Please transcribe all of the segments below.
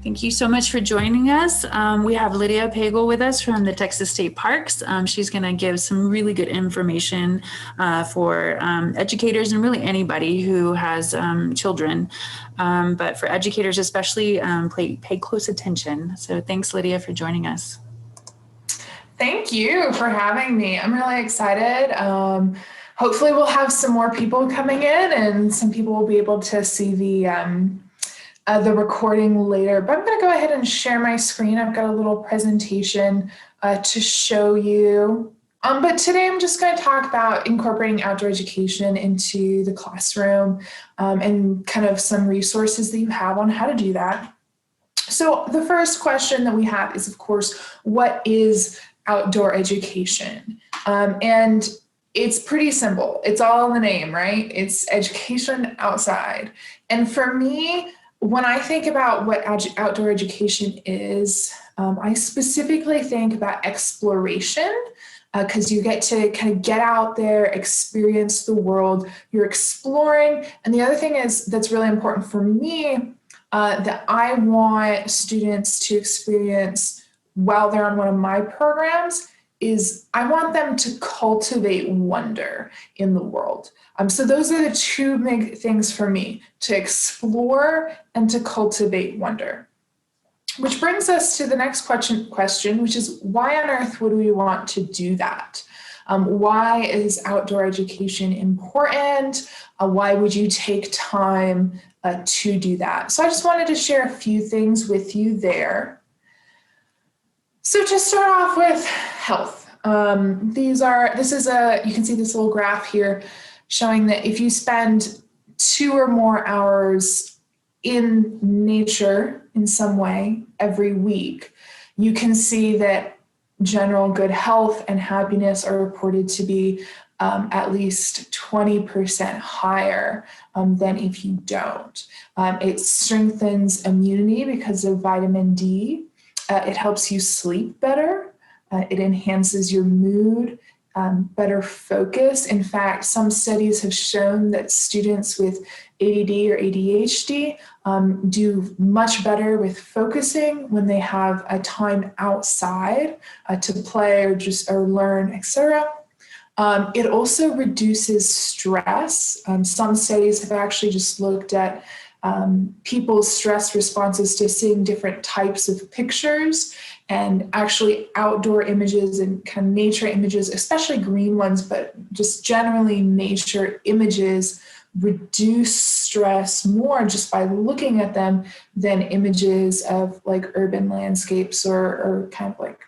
Thank you so much for joining us. We have Lydia Pagel with us from the Texas State Parks. She's going to give some really good information for educators and really anybody who has children. But for educators especially, pay close attention. So thanks, Lydia, for joining us. Thank you for having me. I'm really excited. Hopefully we'll have some more people coming in and some people will be able to see the recording later, but I'm going to go ahead and share my screen. I've got a little presentation to show you. But today I'm just going to talk about incorporating outdoor education into the classroom and kind of some resources that you have on how to do that. So the first question that we have is, of course, what is outdoor education? And it's pretty simple. It's all in the name, right? It's education outside. And for me, when I think about what outdoor education is, I specifically think about exploration because you get to kind of get out there, experience the world, you're exploring. And the other thing is that's really important for me that I want students to experience while they're on one of my programs is I want them to cultivate wonder in the world. So those are the two big things for me, to explore and to cultivate wonder. Which brings us to the next question, which is why on earth would we want to do that? Why is outdoor education important? Why would you take time to do that? So I just wanted to share a few things with you there. So to start off with health, you can see this little graph here showing that if you spend 2 or more hours in nature in some way every week, you can see that general good health and happiness are reported to be at least 20% higher than if you don't. It strengthens immunity because of vitamin D. It helps you sleep better. It enhances your mood, better focus. In fact, some studies have shown that students with ADD or ADHD do much better with focusing when they have a time outside to play or learn, etc. It also reduces stress. Some studies have actually just looked at people's stress responses to seeing different types of pictures, and actually outdoor images and kind of nature images, especially green ones, but just generally nature images reduce stress more just by looking at them than images of like urban landscapes or kind of like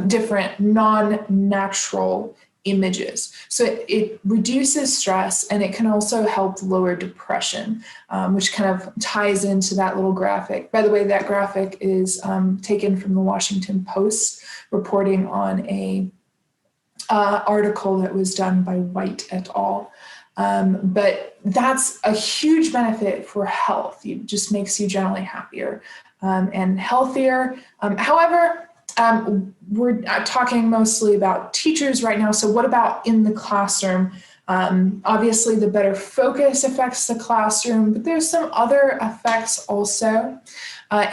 different non-natural images. So it reduces stress, and it can also help lower depression, which kind of ties into that little graphic. By the way, that graphic is taken from the Washington Post reporting on a article that was done by White et al. But that's a huge benefit for health. It just makes you generally happier and healthier. However, we're talking mostly about teachers right now. So what about in the classroom? Obviously, the better focus affects the classroom, but there's some other effects also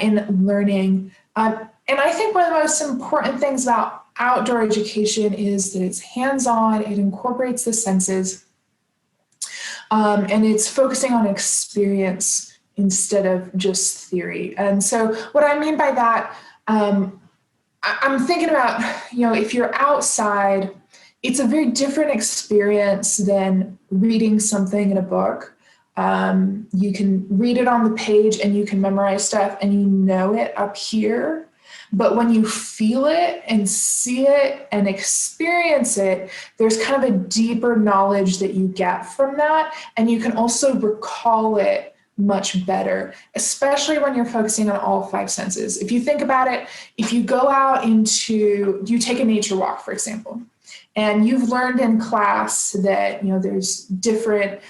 in learning. And I think one of the most important things about outdoor education is that it's hands-on, it incorporates the senses, and it's focusing on experience instead of just theory. And so what I mean by that, I'm thinking about, if you're outside, it's a very different experience than reading something in a book. You can read it on the page and you can memorize stuff and you know it up here. But when you feel it and see it and experience it, there's kind of a deeper knowledge that you get from that. And you can also recall it much better, especially when you're focusing on all 5 senses. If you think about it, if you go out you take a nature walk, for example, and you've learned in class that, there's different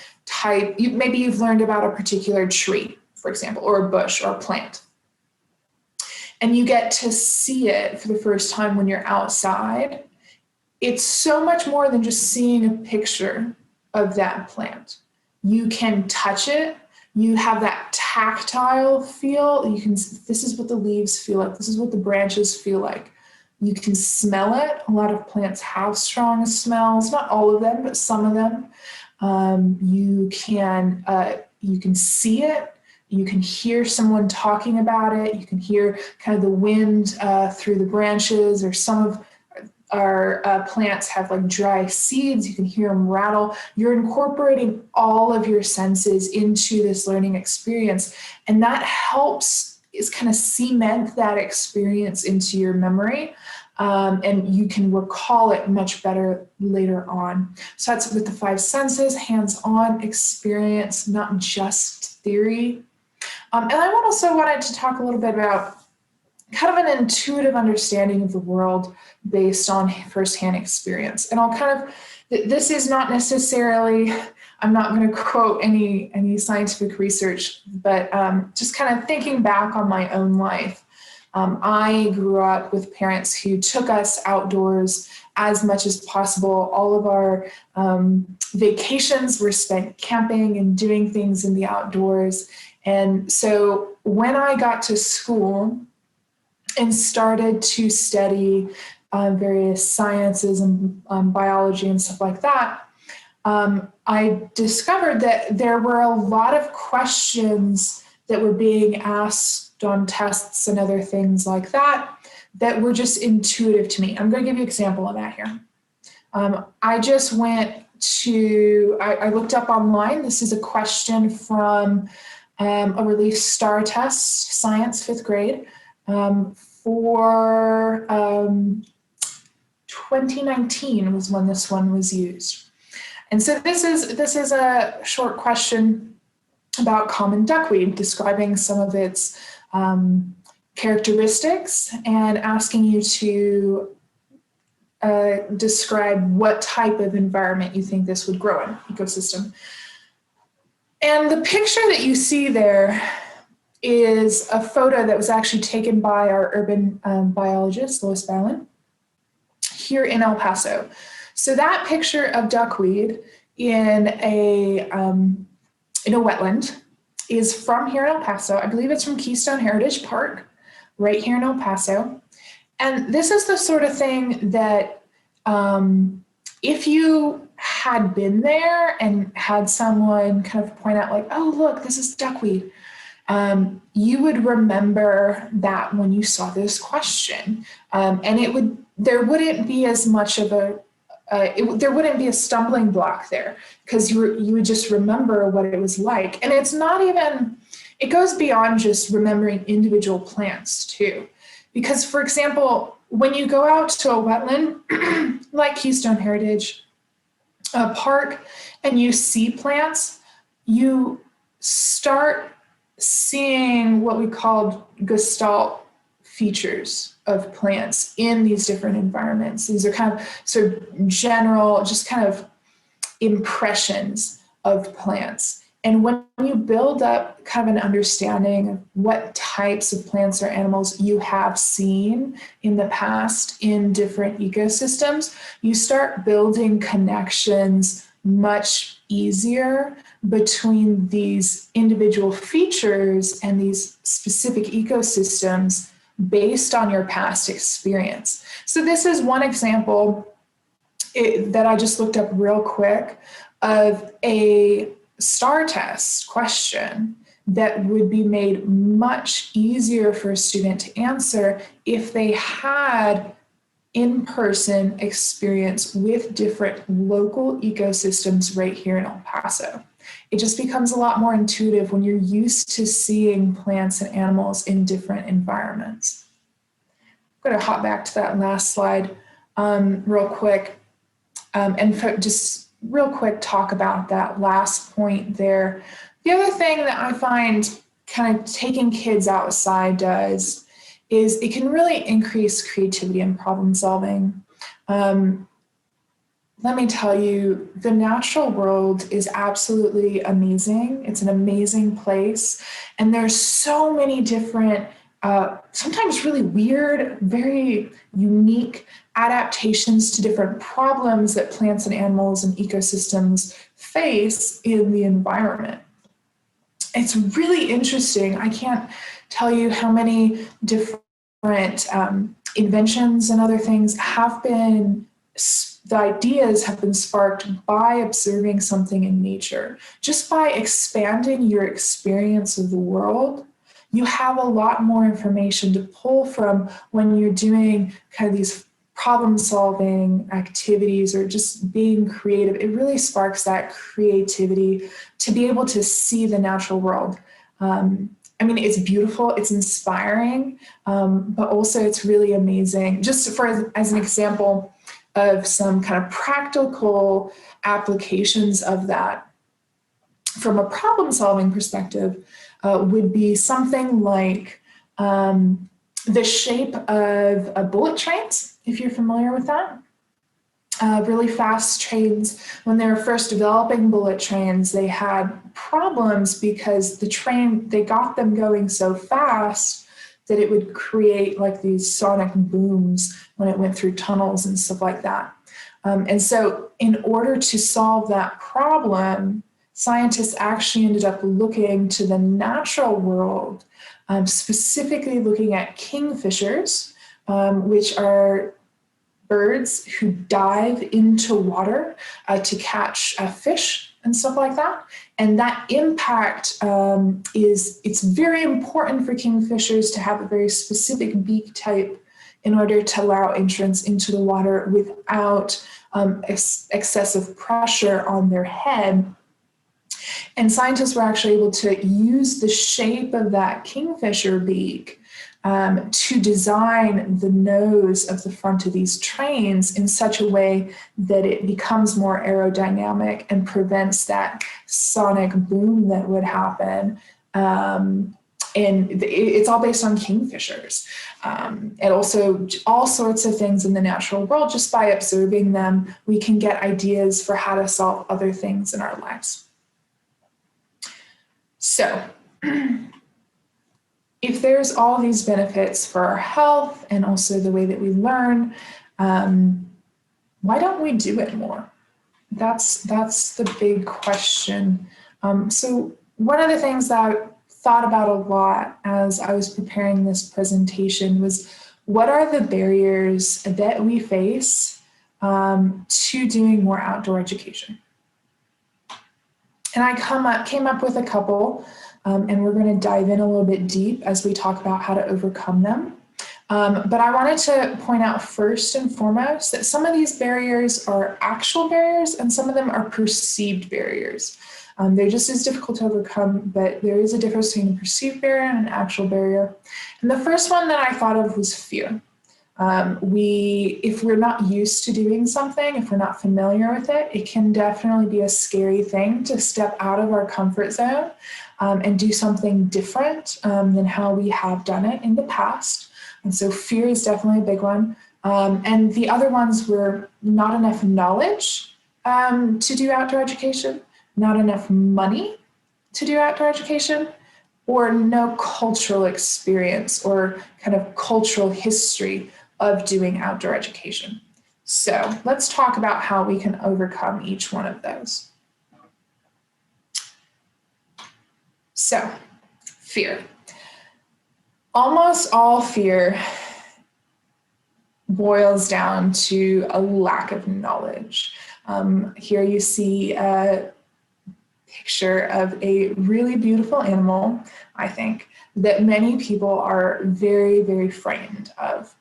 maybe you've learned about a particular tree, for example, or a bush or a plant. And you get to see it for the first time when you're outside. It's so much more than just seeing a picture of that plant. You can touch it. You have that tactile feel. This is what the leaves feel like. This is what the branches feel like. You can smell it. A lot of plants have strong smells, not all of them, but some of them. You can see it. You can hear someone talking about it. You can hear kind of the wind through the branches, or some of our plants have like dry seeds. You can hear them rattle. You're incorporating all of your senses into this learning experience, and that helps is kind of cement that experience into your memory, and you can recall it much better later on. So that's with the 5 senses, hands-on experience, not just theory. And I also wanted to talk a little bit about kind of an intuitive understanding of the world based on firsthand experience. And I'll kind of, this is not necessarily, I'm not going to quote any scientific research, but just kind of thinking back on my own life. I grew up with parents who took us outdoors as much as possible. All of our vacations were spent camping and doing things in the outdoors. And so when I got to school and started to study various sciences and biology and stuff like that, I discovered that there were a lot of questions that were being asked on tests and other things like that that were just intuitive to me. I'm going to give you an example of that here. I just went to, I looked up online. This is a question from a release STAR test, science, 5th grade, for 2019 was when this one was used. And so this is a short question about common duckweed, describing some of its characteristics and asking you to describe what type of environment you think this would grow in, ecosystem. And the picture that you see there is a photo that was actually taken by our urban biologist, Lois Ballin, here in El Paso. So that picture of duckweed in a wetland is from here in El Paso. I believe it's from Keystone Heritage Park, right here in El Paso. And this is the sort of thing that if you had been there and had someone kind of point out like, oh, look, this is duckweed, you would remember that when you saw this question. And there wouldn't be as much of there wouldn't be a stumbling block there, because you would just remember what it was like. And it's not even, it goes beyond just remembering individual plants too. Because, for example, when you go out to a wetland like Keystone Heritage Park and you see plants, you start seeing what we call gestalt features of plants in these different environments. These are kind of sort of general, just kind of impressions of plants. And when you build up kind of an understanding of what types of plants or animals you have seen in the past in different ecosystems, you start building connections much easier between these individual features and these specific ecosystems based on your past experience. So this is one example that I just looked up real quick of a STAR test question that would be made much easier for a student to answer if they had in-person experience with different local ecosystems right here in El Paso. It just becomes a lot more intuitive when you're used to seeing plants and animals in different environments. I'm going to hop back to that last slide real quick and just real quick talk about that last point there. The other thing that I find kind of taking kids outside does is it can really increase creativity and problem solving. Let me tell you, the natural world is absolutely amazing. It's an amazing place. And there's so many different, sometimes really weird, very unique adaptations to different problems that plants and animals and ecosystems face in the environment. it's really interesting. I can't tell you how many different inventions and other things have been, the ideas have been sparked by observing something in nature. Just by expanding your experience of the world, you have a lot more information to pull from when you're doing kind of these problem solving activities or just being creative. It really sparks that creativity to be able to see the natural world. I mean, it's beautiful, it's inspiring, but also it's really amazing. Just for as an example of some kind of practical applications of that from a problem solving perspective, would be something like the shape of bullet trains, if you're familiar with that. Really fast trains, when they were first developing bullet trains, they had problems because the train, they got them going so fast that it would create like these sonic booms when it went through tunnels and stuff like that. And so in order to solve that problem, scientists actually ended up looking to the natural world, specifically looking at kingfishers, which are birds who dive into water to catch fish and stuff like that. And that impact it's very important for kingfishers to have a very specific beak type in order to allow entrance into the water without excessive pressure on their head. And scientists were actually able to use the shape of that kingfisher beak to design the nose of the front of these trains in such a way that it becomes more aerodynamic and prevents that sonic boom that would happen. And it's all based on kingfishers. And also all sorts of things in the natural world. Just by observing them, we can get ideas for how to solve other things in our lives. So, if there's all these benefits for our health and also the way that we learn, why don't we do it more? That's the big question. So one of the things that I thought about a lot as I was preparing this presentation was, what are the barriers that we face to doing more outdoor education? And I came up with a couple, and we're going to dive in a little bit deep as we talk about how to overcome them. But I wanted to point out first and foremost that some of these barriers are actual barriers and some of them are perceived barriers. They're just as difficult to overcome, but there is a difference between a perceived barrier and an actual barrier. And the first one that I thought of was fear. If we're not used to doing something, if we're not familiar with it, it can definitely be a scary thing to step out of our comfort zone and do something different than how we have done it in the past. And so fear is definitely a big one. And the other ones were not enough knowledge to do outdoor education, not enough money to do outdoor education, or no cultural experience or kind of cultural history of doing outdoor education. So let's talk about how we can overcome each one of those. So, fear. Almost all fear boils down to a lack of knowledge. Here you see a picture of a really beautiful animal, I think, that many people are very, very frightened of.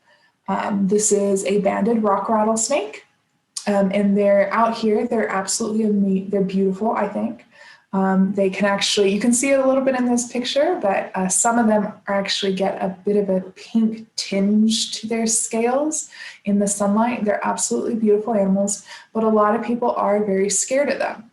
This is a banded rock rattlesnake, and they're out here. They're absolutely, they're beautiful, I think. They can actually, you can see it a little bit in this picture, but some of them actually get a bit of a pink tinge to their scales in the sunlight. They're absolutely beautiful animals, but a lot of people are very scared of them.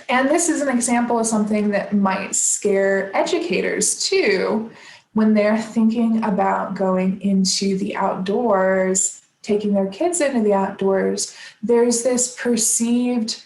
And this is an example of something that might scare educators too, when they're thinking about going into the outdoors, taking their kids into the outdoors. There's this perceived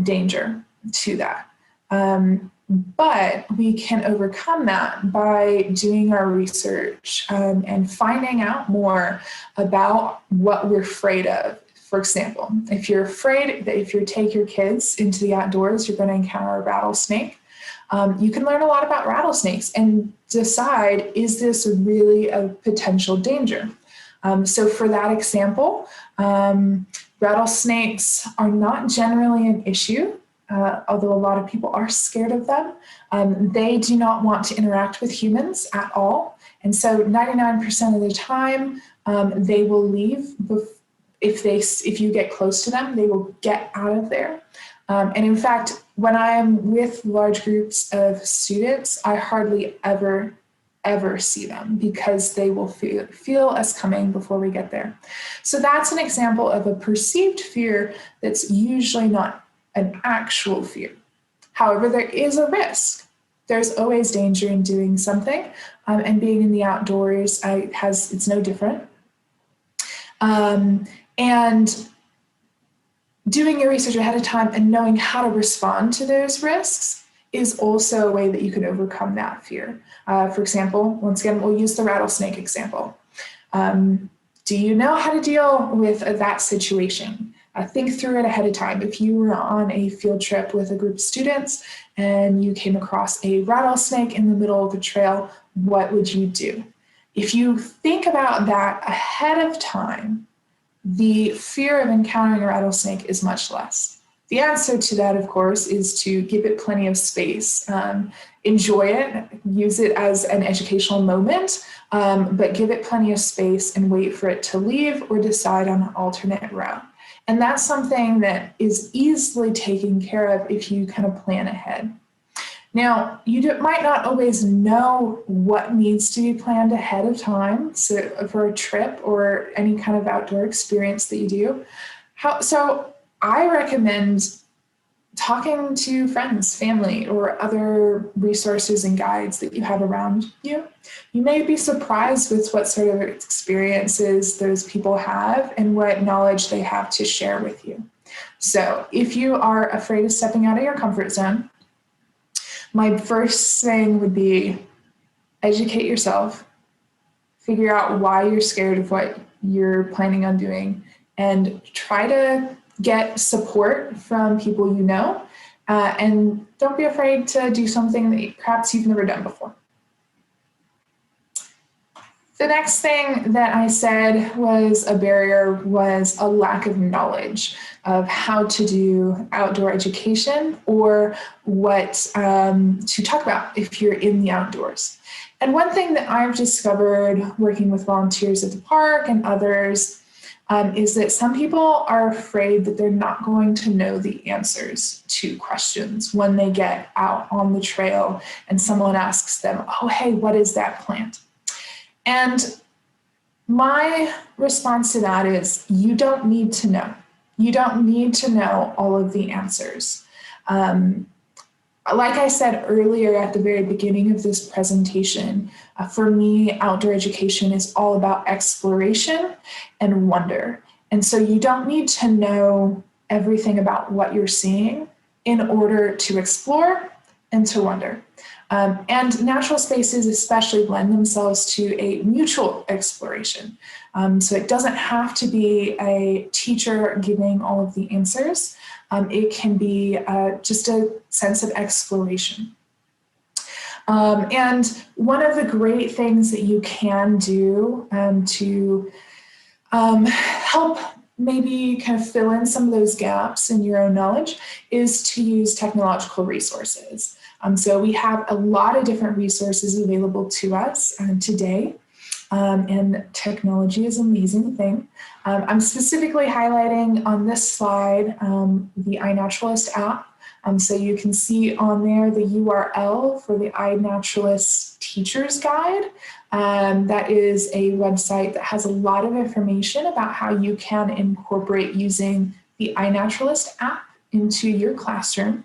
danger to that. But we can overcome that by doing our research and finding out more about what we're afraid of. For example, if you're afraid that if you take your kids into the outdoors, you're going to encounter a rattlesnake, You can learn a lot about rattlesnakes and decide, is this really a potential danger? So for that example, rattlesnakes are not generally an issue, although a lot of people are scared of them. They do not want to interact with humans at all. And so 99% of the time, they will leave. If you get close to them, they will get out of there. And in fact, when I am with large groups of students, I hardly ever see them because they will feel us coming before we get there. So that's an example of a perceived fear that's usually not an actual fear. However, there is a risk. There's always danger in doing something, and being in the outdoors it's no different. And doing your research ahead of time and knowing how to respond to those risks is also a way that you can overcome that fear. For example, once again, we'll use the rattlesnake example. Do you know how to deal with that situation? Think through it ahead of time. If you were on a field trip with a group of students and you came across a rattlesnake in the middle of the trail, what would you do? If you think about that ahead of time, the fear of encountering a rattlesnake is much less. The answer to that, of course, is to give it plenty of space. Enjoy it, use it as an educational moment, but give it plenty of space and wait for it to leave or decide on an alternate route. And that's something that is easily taken care of if you kind of plan ahead. Now, you might not always know what needs to be planned ahead of time for a trip or any kind of outdoor experience that you do. So I recommend talking to friends, family, or other resources and guides that you have around you. You may be surprised with what sort of experiences those people have and what knowledge they have to share with you. So if you are afraid of stepping out of your comfort zone, my first thing would be educate yourself, figure out why you're scared of what you're planning on doing, and try to get support from people you know, and don't be afraid to do something that perhaps you've never done before. The next thing that I said was a barrier was a lack of knowledge of how to do outdoor education or what to talk about if you're in the outdoors. And one thing that I've discovered working with volunteers at the park and others is that some people are afraid that they're not going to know the answers to questions when they get out on the trail and someone asks them, oh, hey, what is that plant? And my response to that is, you don't need to know. You don't need to know all of the answers. Like I said earlier at the very beginning of this presentation, for me, outdoor education is all about exploration and wonder. And so you don't need to know everything about what you're seeing in order to explore and to wonder. And natural spaces especially lend themselves to a mutual exploration. So it doesn't have to be a teacher giving all of the answers. It can be just a sense of exploration. And one of the great things that you can do to help maybe kind of fill in some of those gaps in your own knowledge is to use technological resources. So we have a lot of different resources available to us today, and technology is an amazing thing. I'm specifically highlighting on this slide the iNaturalist app. So you can see on there the URL for the iNaturalist Teacher's Guide. That is a website that has a lot of information about how you can incorporate using the iNaturalist app into your classroom.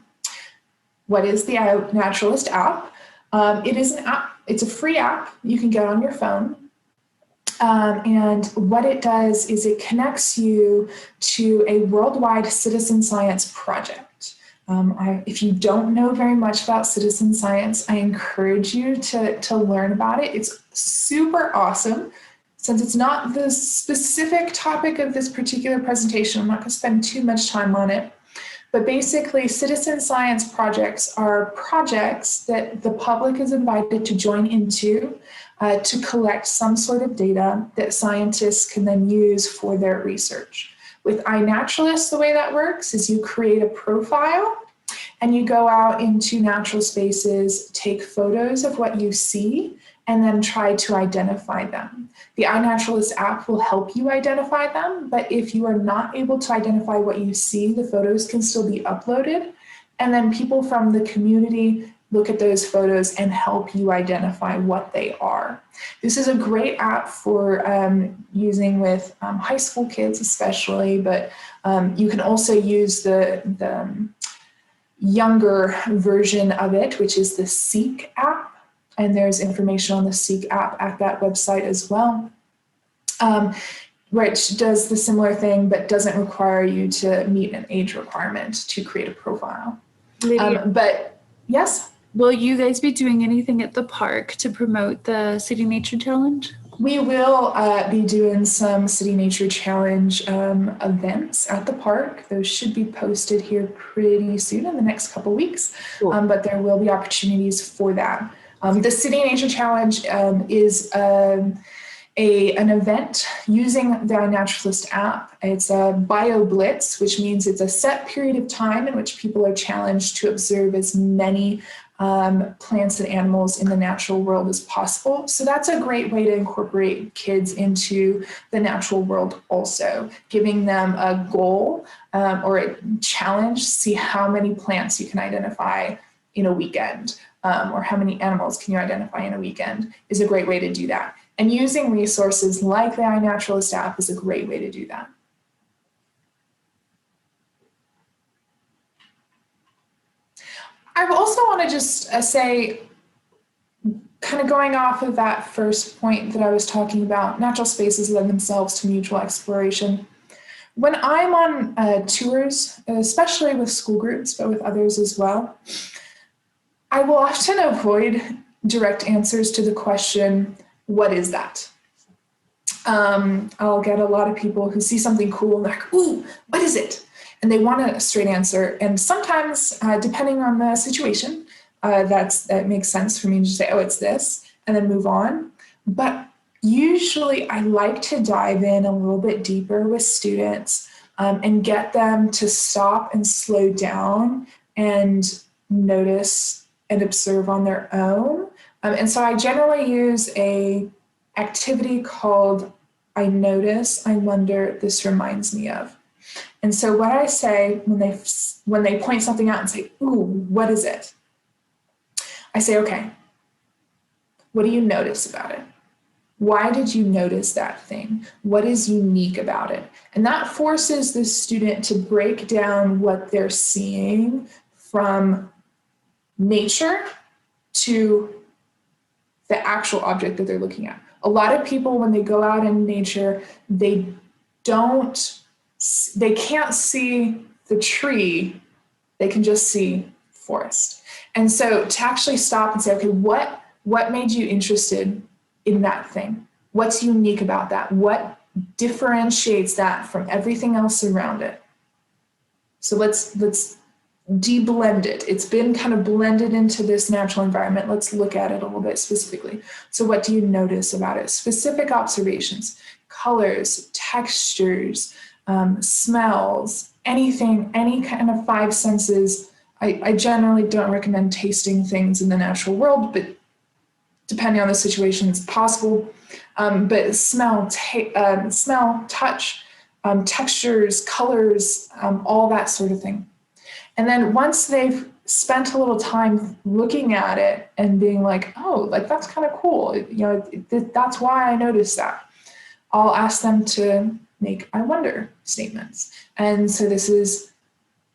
What is the iNaturalist app? It is an app. It's a free app you can get on your phone. And what it does is it connects you to a worldwide citizen science project. If you don't know very much about citizen science, I encourage you to learn about it. It's super awesome. Since it's not the specific topic of this particular presentation, I'm not going to spend too much time on it. But basically, citizen science projects are projects that the public is invited to join into to collect some sort of data that scientists can then use for their research. With iNaturalist, the way that works is you create a profile and you go out into natural spaces, take photos of what you see, and then try to identify them. The iNaturalist app will help you identify them, but if you are not able to identify what you see, the photos can still be uploaded, and then people from the community look at those photos and help you identify what they are. This is a great app for using with high school kids especially, but you can also use the younger version of it, which is the Seek app. And there's information on the Seek app at that website as well, which does the similar thing, but doesn't require you to meet an age requirement to create a profile. But yes? Will you guys be doing anything at the park to promote the City Nature Challenge? We will be doing some City Nature Challenge events at the park. Those should be posted here pretty soon in the next couple weeks, cool. But there will be opportunities for that. The City Nature Challenge is an event using the iNaturalist app. It's a bio blitz, which means it's a set period of time in which people are challenged to observe as many plants and animals in the natural world as possible. So that's a great way to incorporate kids into the natural world also, giving them a goal or a challenge, see how many plants you can identify in a weekend, or how many animals can you identify in a weekend is a great way to do that. And using resources like the iNaturalist app is a great way to do that. I also want to just say, kind of going off of that first point that I was talking about, natural spaces lend themselves to mutual exploration. When I'm on tours, especially with school groups, but with others as well, I will often avoid direct answers to the question, what is that? I'll get a lot of people who see something cool and they're like, ooh, what is it? And they want a straight answer. And sometimes, depending on the situation, that makes sense for me to say, oh, it's this, and then move on. But usually I like to dive in a little bit deeper with students and get them to stop and slow down and notice and observe on their own. And so I generally use a activity called I notice, I wonder, this reminds me of. And so what I say when they point something out and say, ooh, what is it? I say, okay, what do you notice about it? Why did you notice that thing? What is unique about it? And that forces the student to break down what they're seeing from nature to the actual object that they're looking at. A lot of people, when they go out in nature, they can't see the tree, they can just see forest. And so to actually stop and say, okay, what made you interested in that thing? What's unique about that? What differentiates that from everything else around it? So let's de-blend it. It's been kind of blended into this natural environment. Let's look at it a little bit specifically. So what do you notice about it? Specific observations, colors, textures, smells, anything, any kind of five senses. I generally don't recommend tasting things in the natural world, but depending on the situation, it's possible. But smell, touch, textures, colors, all that sort of thing. And then once they've spent a little time looking at it and being like, oh, like that's kind of cool. That's why I noticed that. I'll ask them to make I wonder statements. And so this is,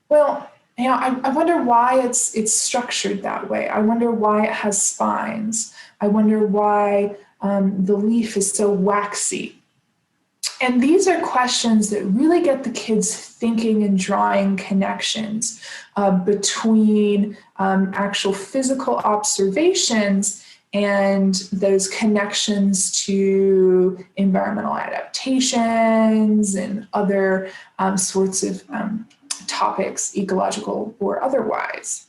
well, I wonder why it's structured that way. I wonder why it has spines. I wonder why the leaf is so waxy. And these are questions that really get the kids thinking and drawing connections between actual physical observations and those connections to environmental adaptations and other sorts of topics, ecological or otherwise.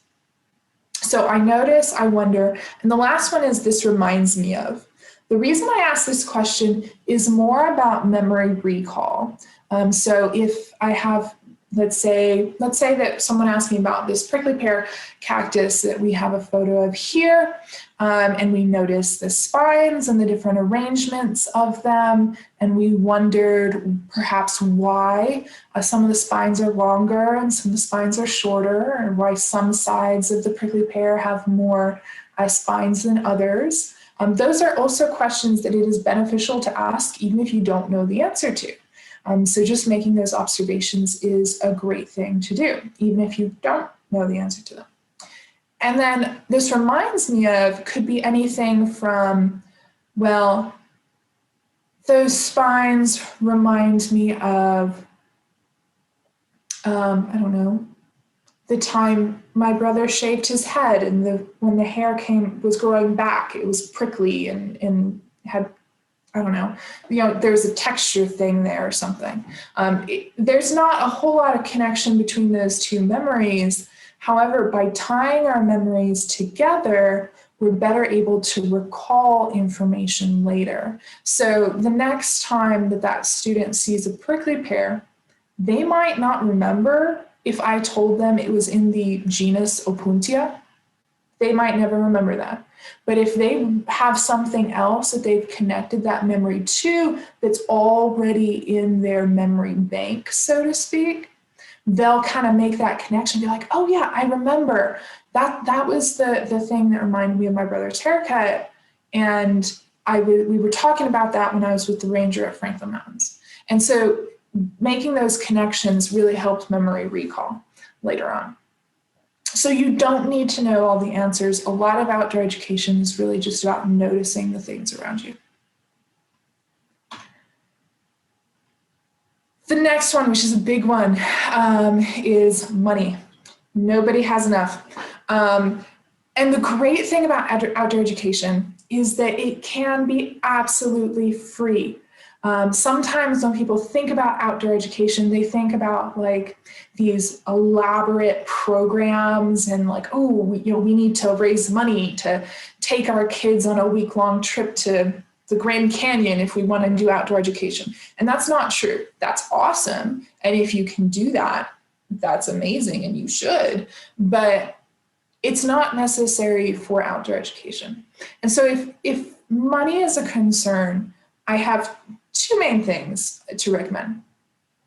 So I wonder, and the last one is this reminds me of. The reason I ask this question is more about memory recall. So if I have, let's say that someone asked me about this prickly pear cactus that we have a photo of here, and we noticed the spines and the different arrangements of them, and we wondered perhaps why some of the spines are longer and some of the spines are shorter, and why some sides of the prickly pear have more spines than others. Those are also questions that it is beneficial to ask even if you don't know the answer to. So just making those observations is a great thing to do, even if you don't know the answer to them. And then this reminds me of, could be anything from, well, those spines remind me of, I don't know, the time my brother shaved his head and when the hair was growing back, it was prickly and had, I don't know, there's a texture thing there or something. There's not a whole lot of connection between those two memories. However, by tying our memories together, we're better able to recall information later. So the next time that student sees a prickly pear, they might not remember if I told them it was in the genus Opuntia. They might never remember that. But if they have something else that they've connected that memory to that's already in their memory bank, so to speak, they'll kind of make that connection, be like, oh yeah, I remember that was the thing that reminded me of my brother's haircut. And we were talking about that when I was with the ranger at Franklin Mountains. And so making those connections really helped memory recall later on. So you don't need to know all the answers. A lot of outdoor education is really just about noticing the things around you. The next one, which is a big one, is money. Nobody has enough. And the great thing about outdoor education is that it can be absolutely free. Sometimes when people think about outdoor education, they think about like these elaborate programs and like, oh, we need to raise money to take our kids on a week-long trip to the Grand Canyon if we want to do outdoor education. And that's not true. That's awesome. And if you can do that, that's amazing and you should. But it's not necessary for outdoor education. And so if money is a concern, I have two main things to recommend.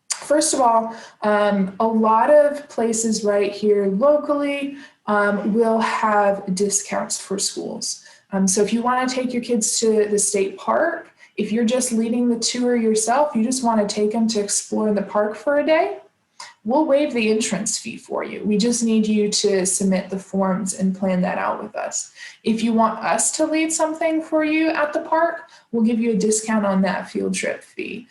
First of all, a lot of places right here locally will have discounts for schools. So if you want to take your kids to the state park, if you're just leading the tour yourself, you just want to take them to explore the park for a day, we'll waive the entrance fee for you. We just need you to submit the forms and plan that out with us. If you want us to lead something for you at the park, we'll give you a discount on that field trip fee.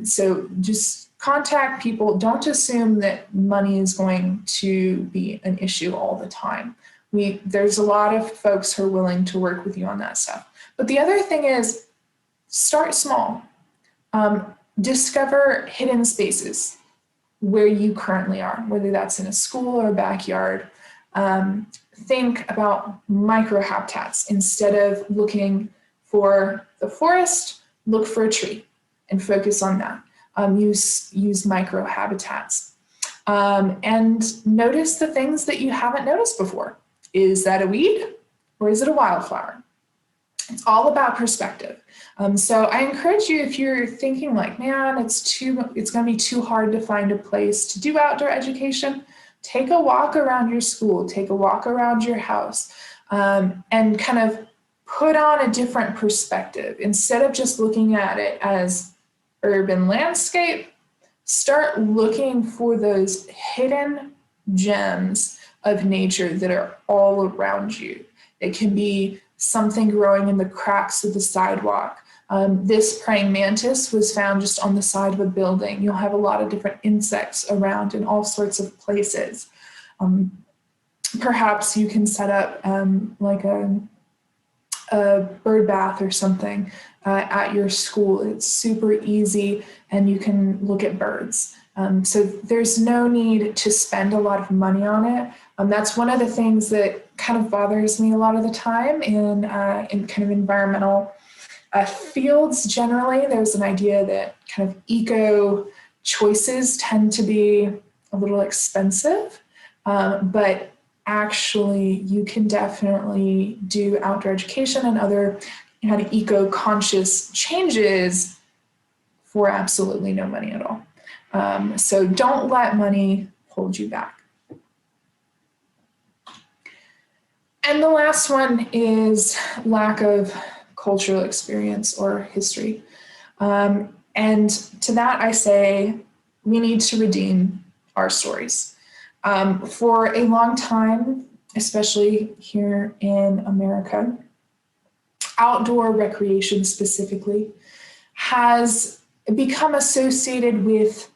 So just contact people. Don't assume that money is going to be an issue all the time. There's a lot of folks who are willing to work with you on that stuff. But the other thing is, start small. Discover hidden spaces where you currently are, whether that's in a school or a backyard. Think about microhabitats. Instead of looking for the forest, look for a tree and focus on that. Use microhabitats. And notice the things that you haven't noticed before. Is that a weed or is it a wildflower? It's all about perspective. So I encourage you, if you're thinking like, man, it's going to be too hard to find a place to do outdoor education, take a walk around your school, take a walk around your house, and kind of put on a different perspective. Instead of just looking at it as urban landscape, start looking for those hidden gems of nature that are all around you. It can be something growing in the cracks of the sidewalk. This praying mantis was found just on the side of a building. You'll have a lot of different insects around in all sorts of places. Perhaps you can set up like a bird bath or something at your school. It's super easy and you can look at birds. So there's no need to spend a lot of money on it. That's one of the things that kind of bothers me a lot of the time in kind of environmental fields generally. There's an idea that kind of eco choices tend to be a little expensive, but actually you can definitely do outdoor education and other kind of eco-conscious changes for absolutely no money at all. So don't let money hold you back. And the last one is lack of cultural experience or history. And to that I say, we need to redeem our stories. For a long time, especially here in America, outdoor recreation specifically has become associated with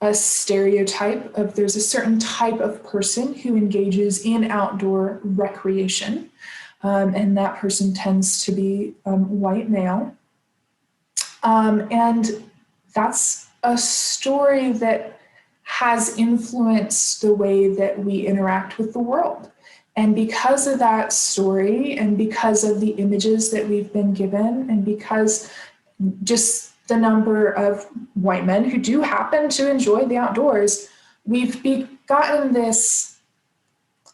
a stereotype of there's a certain type of person who engages in outdoor recreation, and that person tends to be white male. And that's a story that has influenced the way that we interact with the world. And because of that story, and because of the images that we've been given, and because just the number of white men who do happen to enjoy the outdoors, we've gotten this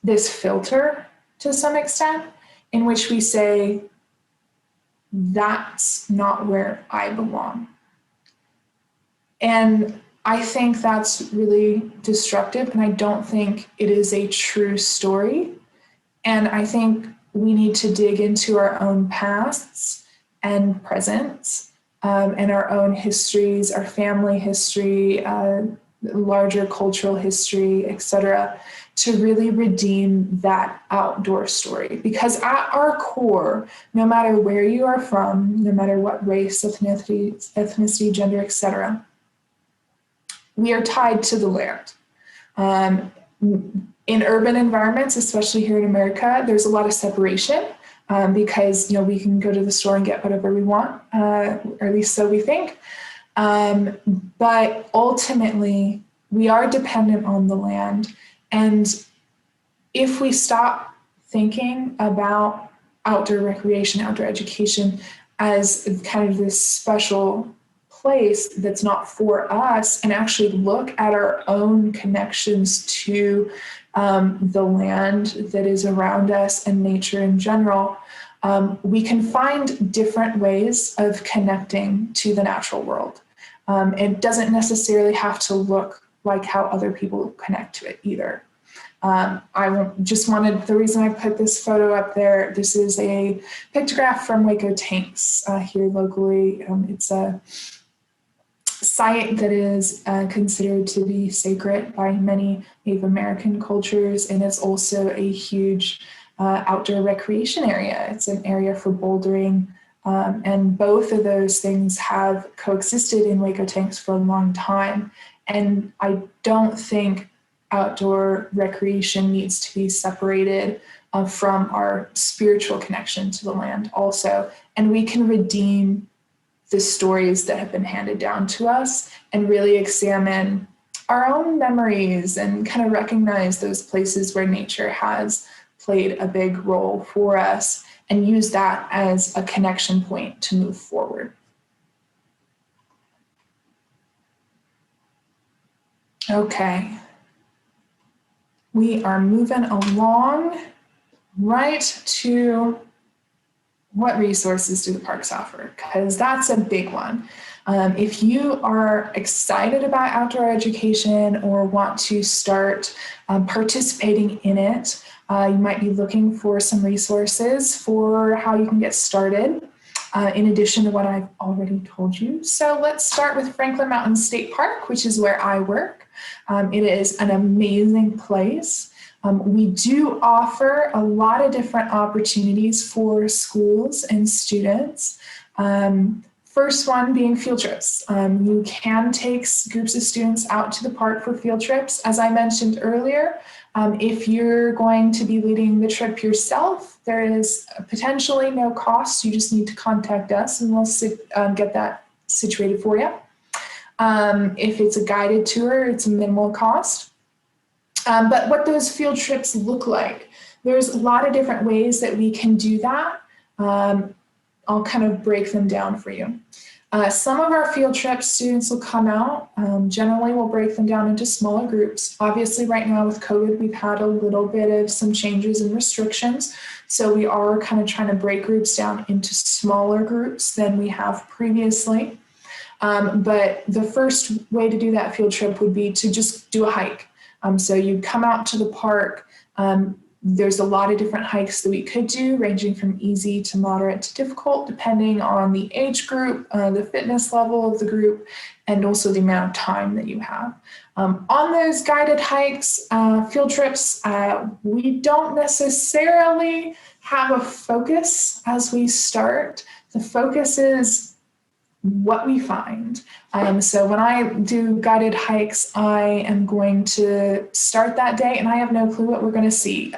filter to some extent in which we say, that's not where I belong. And I think that's really destructive, and I don't think it is a true story. And I think we need to dig into our own pasts and presents, and our own histories, our family history, larger cultural history, etc., to really redeem that outdoor story. Because at our core, no matter where you are from, no matter what race, ethnicity, gender, etc., we are tied to the land. In urban environments, especially here in America, there's a lot of separation. Because we can go to the store and get whatever we want, or at least so we think. But ultimately, we are dependent on the land. And if we stop thinking about outdoor recreation, outdoor education as kind of this special place that's not for us, and actually look at our own connections to the land that is around us and nature in general, we can find different ways of connecting to the natural world. It doesn't necessarily have to look like how other people connect to it either. The reason I put this photo up there, this is a pictograph from Waco Tanks here locally. It's a site that is considered to be sacred by many Native American cultures, and it's also a huge outdoor recreation area. It's an area for bouldering, and both of those things have coexisted in Waco Tanks for a long time. And I don't think outdoor recreation needs to be separated from our spiritual connection to the land also. And we can redeem the stories that have been handed down to us and really examine our own memories and kind of recognize those places where nature has played a big role for us and use that as a connection point to move forward. Okay. We are moving along right to what resources do the parks offer? Because that's a big one. If you are excited about outdoor education or want to start participating in it, you might be looking for some resources for how you can get started, in addition to what I've already told you. So let's start with Franklin Mountain State Park, which is where I work. It is an amazing place. We do offer a lot of different opportunities for schools and students. First one being field trips. You can take groups of students out to the park for field trips. As I mentioned earlier, if you're going to be leading the trip yourself, there is potentially no cost. You just need to contact us and we'll get that situated for you. If it's a guided tour, it's a minimal cost. But what those field trips look like, there's a lot of different ways that we can do that. I'll kind of break them down for you. Some of our field trips, students will come out. Generally, we'll break them down into smaller groups. Obviously, right now with COVID, we've had a little bit of some changes and restrictions. So we are kind of trying to break groups down into smaller groups than we have previously. But the first way to do that field trip would be to just do a hike. So you come out to the park. There's a lot of different hikes that we could do, ranging from easy to moderate to difficult, depending on the age group, the fitness level of the group, and also the amount of time that you have. On those guided hikes, field trips, we don't necessarily have a focus as we start. The focus is what we find. So when I do guided hikes, I am going to start that day and I have no clue what we're going to see.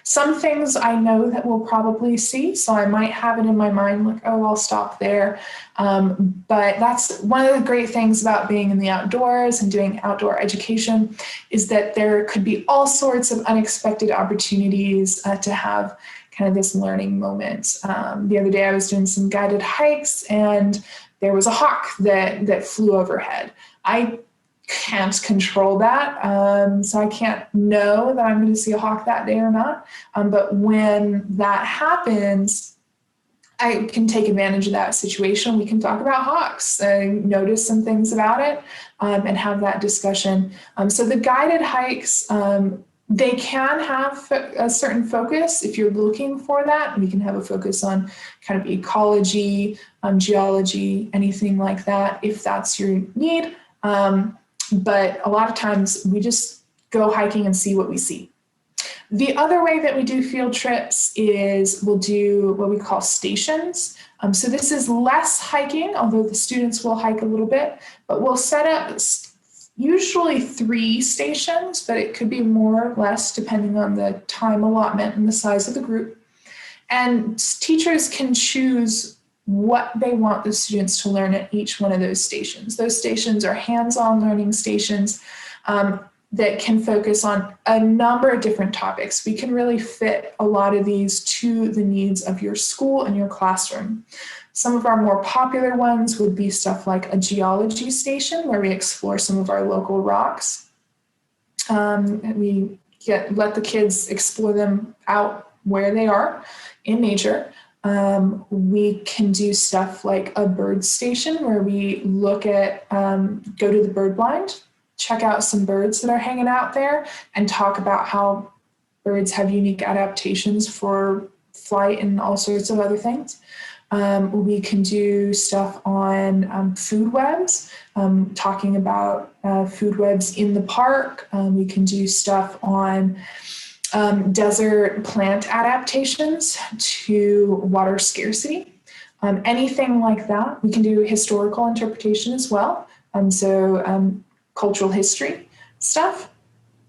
Some things I know that we'll probably see, so I might have it in my mind like, oh, I'll stop there. But that's one of the great things about being in the outdoors and doing outdoor education is that there could be all sorts of unexpected opportunities to have kind of this learning moment. The other day I was doing some guided hikes and there was a hawk that flew overhead. I can't control that, so I can't know that I'm going to see a hawk that day or not. But when that happens, I can take advantage of that situation. We can talk about hawks, notice some things about it, and have that discussion. So the guided hikes, they can have a certain focus if you're looking for that. We can have a focus on kind of ecology, geology, anything like that, if that's your need. But a lot of times we just go hiking and see what we see. The other way that we do field trips is we'll do what we call stations. So this is less hiking, although the students will hike a little bit, but we'll set up usually 3 stations, but it could be more or less depending on the time allotment and the size of the group. And teachers can choose what they want the students to learn at each one of those stations. Those stations are hands-on learning stations that can focus on a number of different topics. We can really fit a lot of these to the needs of your school and your classroom. Some of our more popular ones would be stuff like a geology station where we explore some of our local rocks. We let the kids explore them out where they are in nature. We can do stuff like a bird station where we look at, go to the bird blind, check out some birds that are hanging out there and talk about how birds have unique adaptations for flight and all sorts of other things. We can do stuff on food webs, talking about food webs in the park. We can do stuff on desert plant adaptations to water scarcity, anything like that. We can do historical interpretation as well. Cultural history stuff.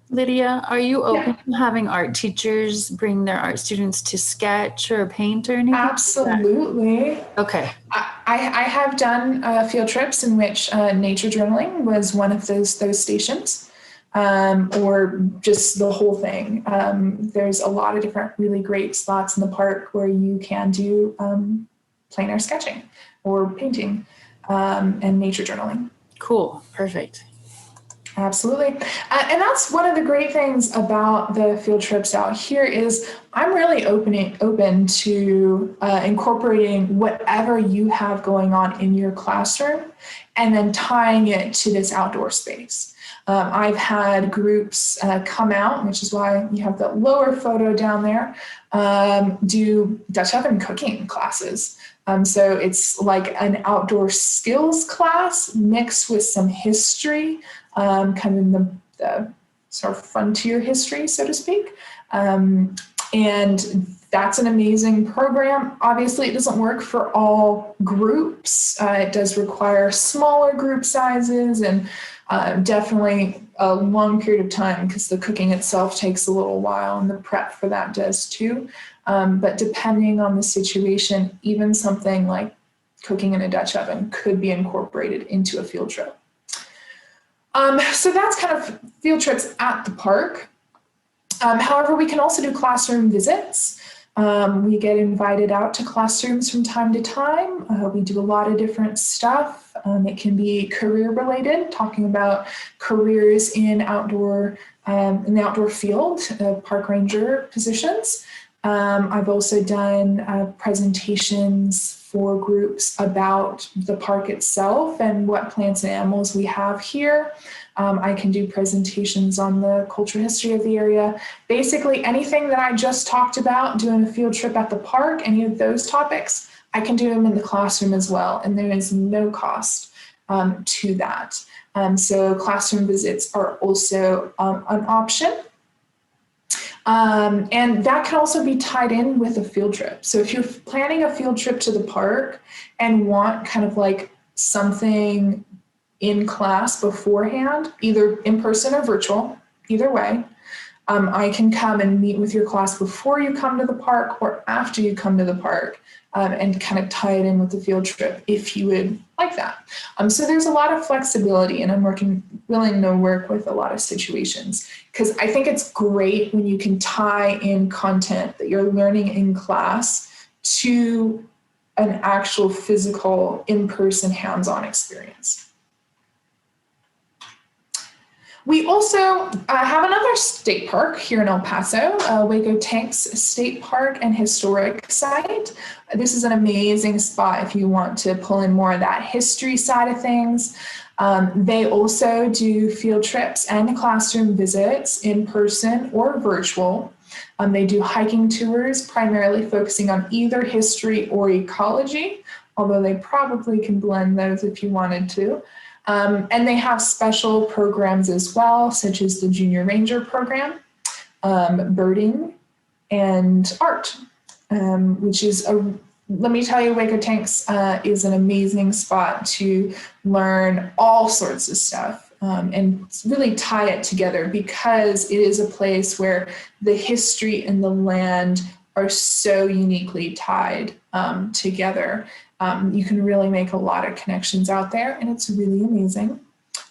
Lydia, are you open to having art teachers bring their art students to sketch or paint or anything? Absolutely. Okay. I have done field trips in which nature journaling was one of those stations, or just the whole thing. There's a lot of different really great spots in the park where you can do plein air sketching or painting and nature journaling. Cool. Perfect. Absolutely. And that's one of the great things about the field trips out here is I'm really open to incorporating whatever you have going on in your classroom and then tying it to this outdoor space. I've had groups come out, which is why you have the lower photo down there, do Dutch oven cooking classes. So it's like an outdoor skills class mixed with some history, kind of in the sort of frontier history, so to speak. And that's an amazing program. Obviously, it doesn't work for all groups. It does require smaller group sizes and definitely a long period of time because the cooking itself takes a little while and the prep for that does too. But depending on the situation, even something like cooking in a Dutch oven could be incorporated into a field trip. So that's kind of field trips at the park. However, we can also do classroom visits. We get invited out to classrooms from time to time. We do a lot of different stuff. It can be career related, talking about careers in the outdoor field, park ranger positions. I've also done presentations for groups about the park itself and what plants and animals we have here. I can do presentations on the cultural history of the area. Basically, anything that I just talked about, doing a field trip at the park, any of those topics, I can do them in the classroom as well, and there is no cost to that. So classroom visits are also an option. And that can also be tied in with a field trip. So if you're planning a field trip to the park and want kind of like something in class beforehand, either in person or virtual, either way, I can come and meet with your class before you come to the park or after you come to the park, and kind of tie it in with the field trip if you would like that. So there's a lot of flexibility, and I'm willing to work with a lot of situations, because I think it's great when you can tie in content that you're learning in class to an actual physical, in-person, hands-on experience. We also have another state park here in El Paso, Waco Tanks State Park and Historic Site. This is an amazing spot if you want to pull in more of that history side of things. They also do field trips and classroom visits in person or virtual. They do hiking tours, primarily focusing on either history or ecology, although they probably can blend those if you wanted to. And they have special programs as well, such as the Junior Ranger program, birding, and art, which is let me tell you, Waco Tanks is an amazing spot to learn all sorts of stuff and really tie it together, because it is a place where the history and the land are so uniquely tied together. You can really make a lot of connections out there, and it's really amazing.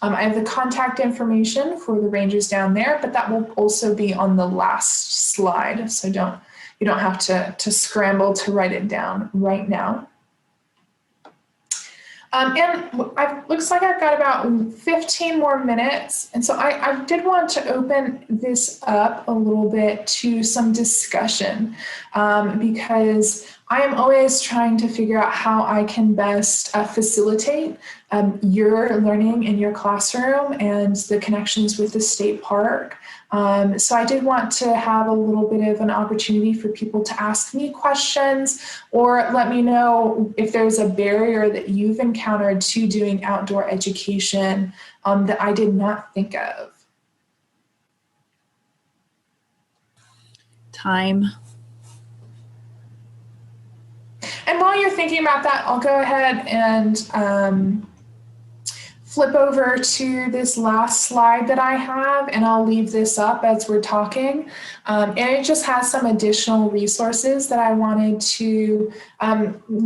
I have the contact information for the rangers down there, but that will also be on the last slide, so you don't have to scramble to write it down right now. And looks like I've got about 15 more minutes. And so I did want to open this up a little bit to some discussion, because I am always trying to figure out how I can best facilitate your learning in your classroom and the connections with the state park. So I did want to have a little bit of an opportunity for people to ask me questions, or let me know if there's a barrier that you've encountered to doing outdoor education that I did not think of. Time. And while you're thinking about that, I'll go ahead and flip over to this last slide that I have, and I'll leave this up as we're talking. And it just has some additional resources that I wanted to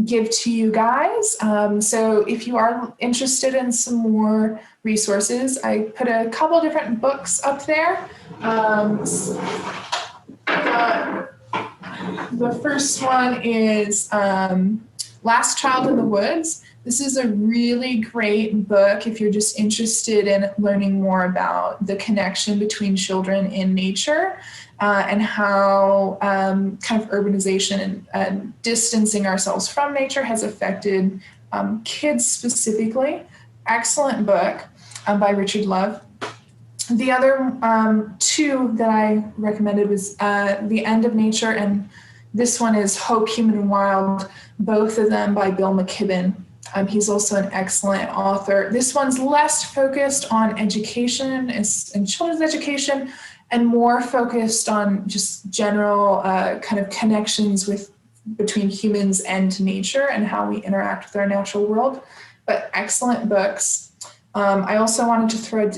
give to you guys. So if you are interested in some more resources, I put a couple different books up there. The first one is Last Child in the Woods. This is a really great book if you're just interested in learning more about the connection between children in nature and how kind of urbanization and distancing ourselves from nature has affected kids specifically. Excellent book by Richard Love. The other two that I recommended was The End of Nature, and this one is Hope, Human and Wild, both of them by Bill McKibben. He's also an excellent author. This one's less focused on education and children's education, and more focused on just general kind of connections between humans and nature and how we interact with our natural world. But excellent books. I also wanted to throw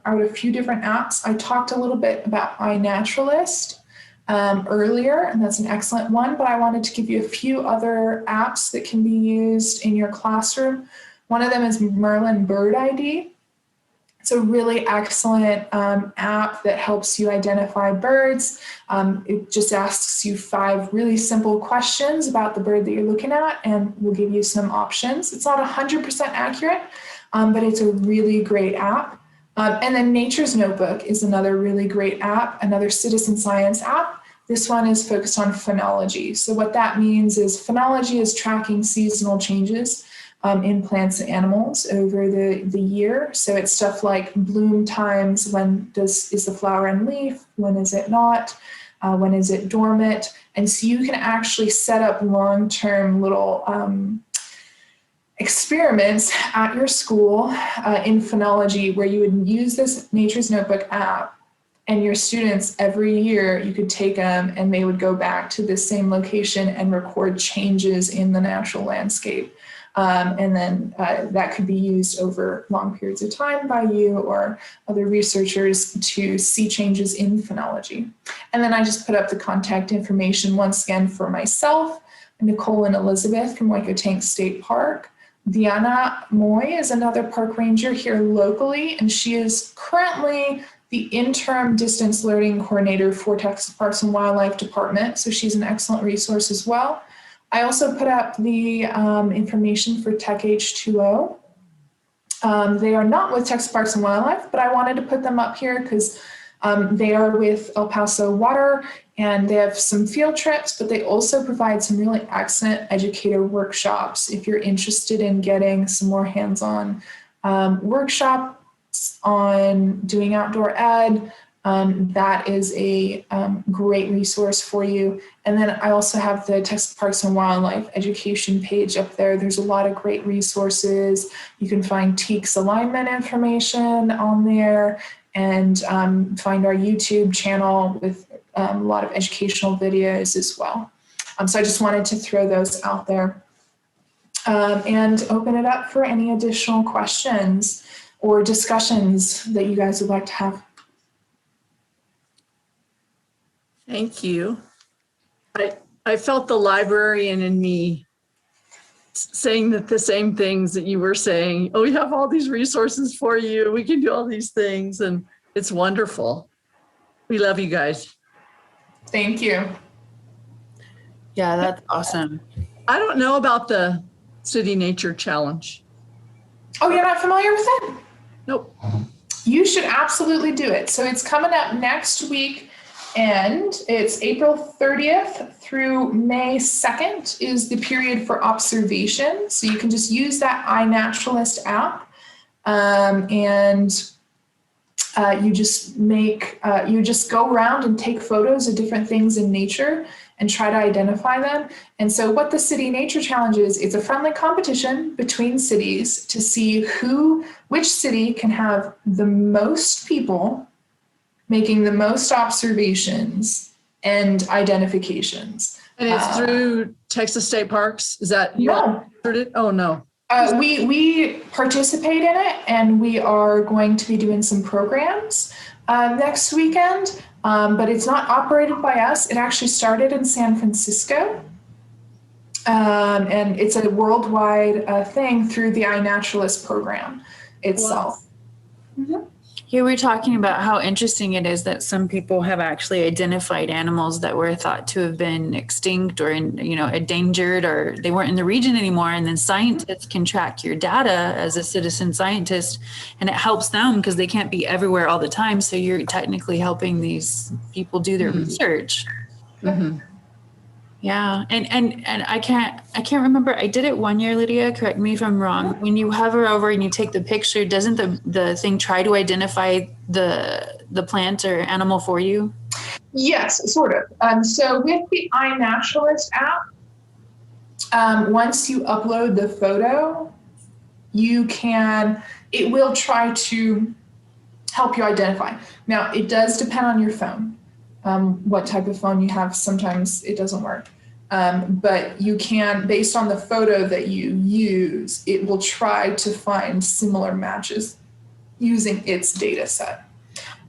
out a few different apps. I talked a little bit about iNaturalist earlier, and that's an excellent one, but I wanted to give you a few other apps that can be used in your classroom. One of them is Merlin Bird ID. It's a really excellent app that helps you identify birds. It just asks you 5 really simple questions about the bird that you're looking at and will give you some options. It's not 100% accurate, but it's a really great app. And then Nature's Notebook is another really great app, another citizen science app. This one is focused on phenology. So what that means is phenology is tracking seasonal changes in plants and animals over the year. So it's stuff like bloom times, is the flower and leaf, when is it not, when is it dormant. And so you can actually set up long-term little experiments at your school in phenology where you would use this Nature's Notebook app, and your students every year, you could take them and they would go back to the same location and record changes in the natural landscape. And then that could be used over long periods of time by you or other researchers to see changes in phenology. And then I just put up the contact information once again for myself, Nicole and Elizabeth from Waikotank State Park. Diana Moy is another park ranger here locally, and she is currently the interim distance learning coordinator for Texas Parks and Wildlife Department. So she's an excellent resource as well. I also put up the information for Tech H2O. They are not with Texas Parks and Wildlife, but I wanted to put them up here because they are with El Paso Water and they have some field trips, but they also provide some really excellent educator workshops. If you're interested in getting some more hands-on workshops on doing outdoor ed, that is a great resource for you. And then I also have the Texas Parks and Wildlife education page up there. There's a lot of great resources. You can find TEAC's alignment information on there and find our YouTube channel with a lot of educational videos as well. So I just wanted to throw those out there and open it up for any additional questions or discussions that you guys would like to have. Thank you. I felt the librarian in me saying that the same things that you were saying. Oh, we have all these resources for you. We can do all these things, and it's wonderful. We love you guys. Thank you. Yeah, that's awesome. I don't know about the City Nature Challenge. Oh, you're not familiar with it? Nope. You should absolutely do it. So it's coming up next week. And it's April 30th through May 2nd is the period for observation. So you can just use that iNaturalist app and you just go around and take photos of different things in nature and try to identify them. And so what the City Nature Challenge is, it's a friendly competition between cities to see which city can have the most people making the most observations and identifications. And it's through Texas State Parks? Is that you? No. Oh, no. We participate in it, and we are going to be doing some programs next weekend, but it's not operated by us. It actually started in San Francisco, and it's a worldwide thing through the iNaturalist program itself. Wow. Mm-hmm. Here we're talking about how interesting it is that some people have actually identified animals that were thought to have been extinct or endangered, or they weren't in the region anymore. And then scientists can track your data as a citizen scientist, and it helps them because they can't be everywhere all the time. So you're technically helping these people do their research. Mm-hmm. Yeah, and I can't remember. I did it one year, Lydia. Correct me if I'm wrong. When you hover over and you take the picture, doesn't the thing try to identify the plant or animal for you? Yes, sort of. So with the iNaturalist app, once you upload the photo, it will try to help you identify. Now, it does depend on your phone. What type of phone you have, sometimes it doesn't work. But you can, based on the photo that you use, it will try to find similar matches using its data set.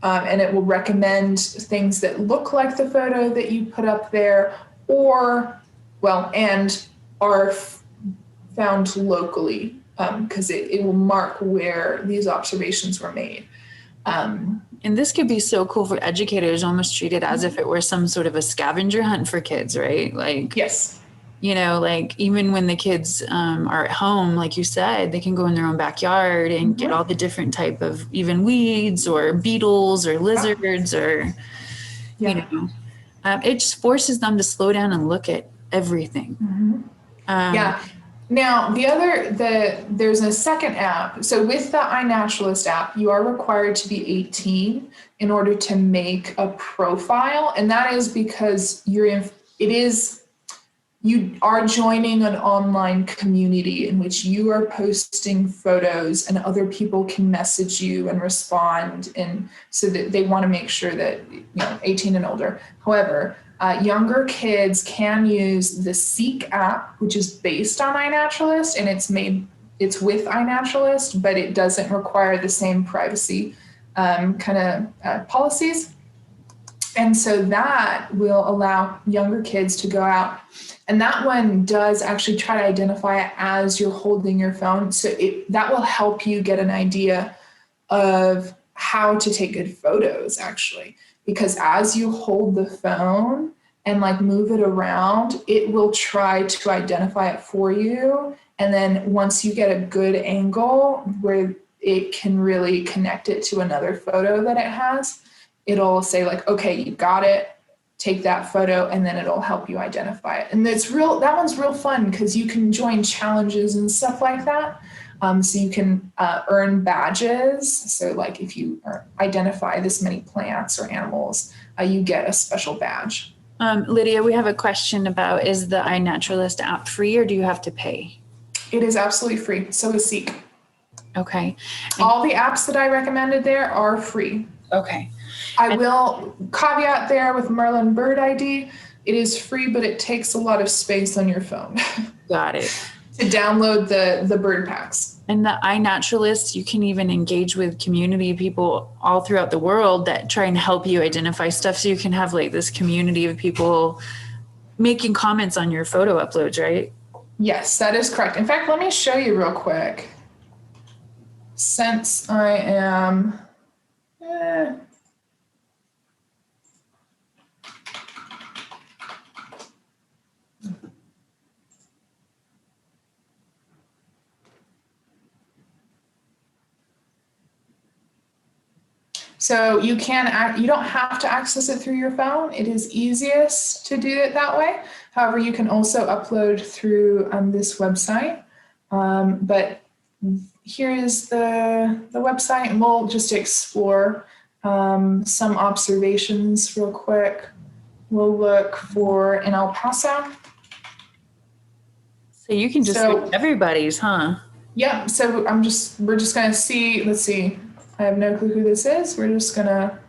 And it will recommend things that look like the photo that you put up there and are found locally because it will mark where these observations were made. And this could be so cool for educators, almost treat it as if it were some sort of a scavenger hunt for kids, right? Like, Yes. you know, like even when the kids are at home, like you said, they can go in their own backyard and get all the different type of even weeds or beetles or lizards or, you know, it just forces them to slow down and look at everything. Yeah. Now, there's a second app. So with the iNaturalist app, you are required to be 18 in order to make a profile. And that is because you are joining an online community in which you are posting photos and other people can message you and respond. And so that they want to make sure that, 18 and older. However, younger kids can use the Seek app, which is based on iNaturalist, and it's with iNaturalist, but it doesn't require the same privacy policies. And so that will allow younger kids to go out. And that one does actually try to identify it as you're holding your phone. So that will help you get an idea of how to take good photos, actually. Because as you hold the phone and like move it around, it will try to identify it for you. And then once you get a good angle where it can really connect it to another photo that it has, it'll say like, okay, you got it, take that photo, and then it'll help you identify it. And that one's real fun because you can join challenges and stuff like that. So you can earn badges. So like if you identify this many plants or animals, you get a special badge. Lydia, we have a question about, is the iNaturalist app free or do you have to pay? It is absolutely free. So is Seek. Okay. All the apps that I recommended there are free. Okay. I will caveat there with Merlin Bird ID. It is free, but it takes a lot of space on your phone. Got it. To download the bird packs. And the iNaturalist, you can even engage with community people all throughout the world that try and help you identify stuff. So you can have like this community of people making comments on your photo uploads, right? Yes, that is correct. In fact, let me show you real quick. Since I am, so you don't have to access it through your phone. It is easiest to do it that way. However, you can also upload through this website. But here is the website, and we'll just explore some observations real quick. We'll look for in El Paso. So you can just look everybody's, huh? Yeah, so we're just gonna see, let's see. I have no clue who this is. We're just gonna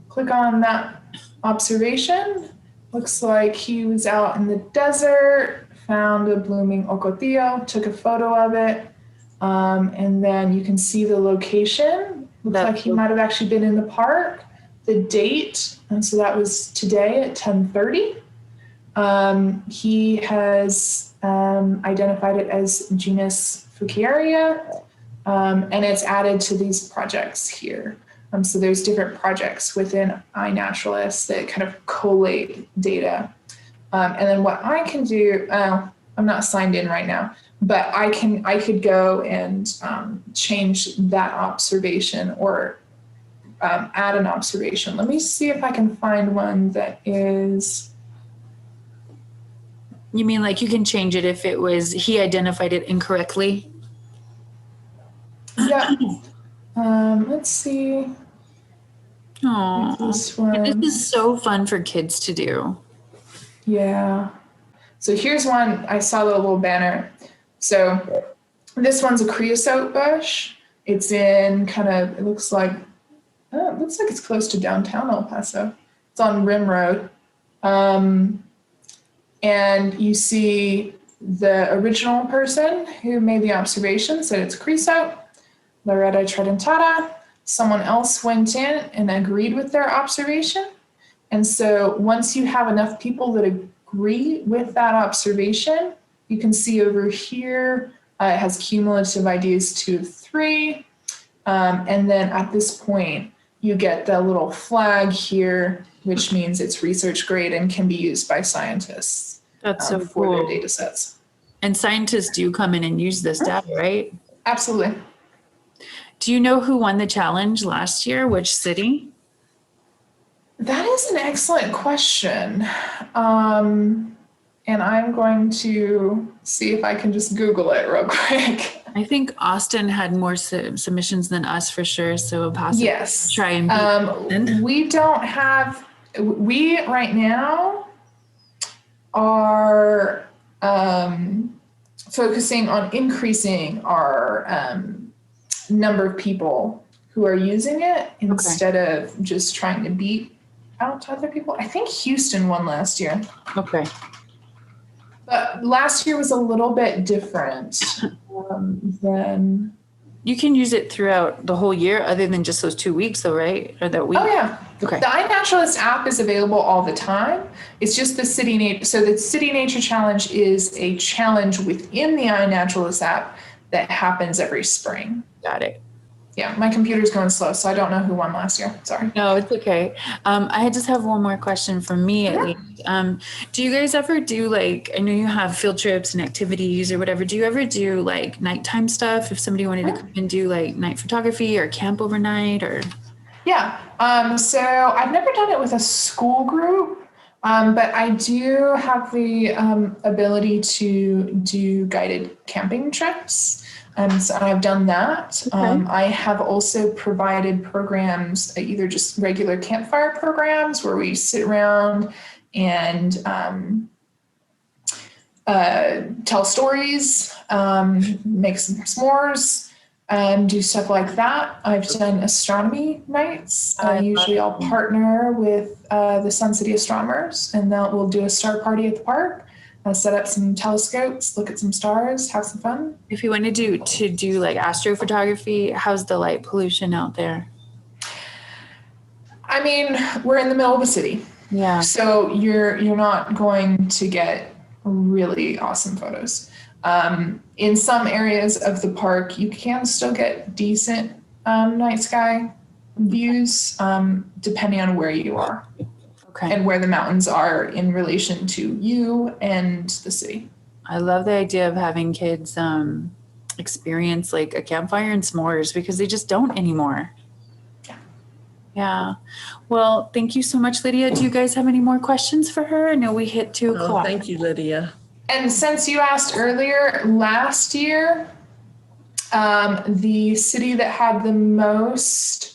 click on that observation. Looks like he was out in the desert, found a blooming ocotillo, took a photo of it, and then you can see the location. Looks like he might have actually been in the park. The date, and so that was today at 10:30. He has identified it as genus Fucaria. And it's added to these projects here. So there's different projects within iNaturalist that kind of collate data. And then what I can do, I'm not signed in right now, but I could go and change that observation or add an observation. Let me see if I can find one that is. You mean like you can change it if it was, he identified it incorrectly? Yeah. Let's see. Oh, this one. this is so fun for kids to do. Yeah. So here's one. I saw the little banner. So this one's a creosote bush. It's in it looks like it's close to downtown El Paso. It's on Rim Road. And you see the original person who made the observation said it's creosote. Loretta Tridentata. Someone else went in and agreed with their observation. And so once you have enough people that agree with that observation, you can see over here It has cumulative ideas 2 of 3. And then at this point, you get the little flag here, which means it's research grade and can be used by scientists That's so for their cool. data sets. And scientists do come in and use this data, right? Absolutely. Do you know who won the challenge last year? Which city? That is an excellent question. And I'm going to see if I can just Google it real quick. I think Austin had more submissions than us for sure. So we'll possibly Yes. try and beat Austin. We don't have, we right now are focusing on increasing our number of people who are using it instead of just trying to beat out other people. I think Houston won last year. Okay. But last year was a little bit different than. You can use it throughout the whole year other than just those 2 weeks though, right? Or that week? Oh yeah. Okay. The iNaturalist app is available all the time. It's just the City Nature. So the City Nature Challenge is a challenge within the iNaturalist app that happens every spring. Got it. Yeah, my computer's going slow, so I don't know who won last year. Sorry. No, it's okay. I just have one more question for me at least. Do you guys ever do like, I know you have field trips and activities or whatever. Do you ever do like nighttime stuff if somebody wanted to come and do like night photography or camp overnight or? Yeah. So I've never done it with a school group, but I do have the ability to do guided camping trips. So I've done that. Okay. I have also provided programs, either just regular campfire programs where we sit around and tell stories, make some s'mores, do stuff like that. I've done astronomy nights. Usually I'll partner with the Sun City astronomers, and we'll do a star party at the park. Set up some telescopes, look at some stars, have some fun. If you wanted to do like astrophotography, how's the light pollution out there? I mean, we're in the middle of a city. Yeah. So you're not going to get really awesome photos. In some areas of the park, you can still get decent night sky views, depending on where you are. Okay. And where the mountains are in relation to you and the city. I love the idea of having kids experience like a campfire and s'mores because they just don't anymore. Yeah. Well, thank you so much, Lydia. Do you guys have any more questions for her? I know we hit 2 o'clock. Thank you, Lydia. And since you asked earlier, last year, the city that had the most,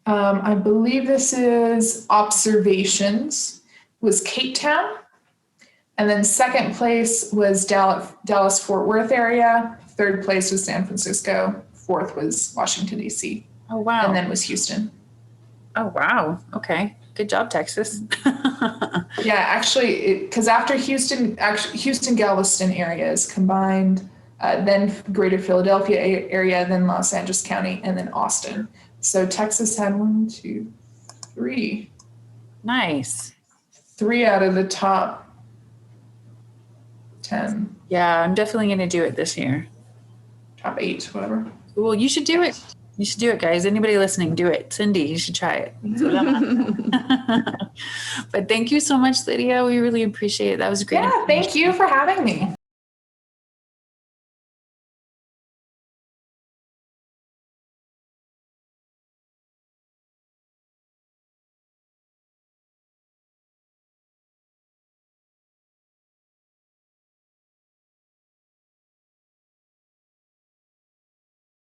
I believe this is observations, was Cape Town. And then second place was Dallas Fort Worth area. Third place was San Francisco. Fourth was Washington, D.C. Oh, wow. And then was Houston. Oh, wow. Okay. Good job, Texas. Yeah, actually, because after Houston, Galveston area is combined, then greater Philadelphia area, then Los Angeles County, and then Austin. So Texas had 1, 2, 3. Nice. 3 out of the top 10, Yeah, I'm definitely going to do it this year. top 8, whatever. Well, you should do it. You should do it, guys. Anybody listening, do it. Cindy, you should try it. But thank you so much, Lydia. We really appreciate it. That was great. Yeah, thank you for having me.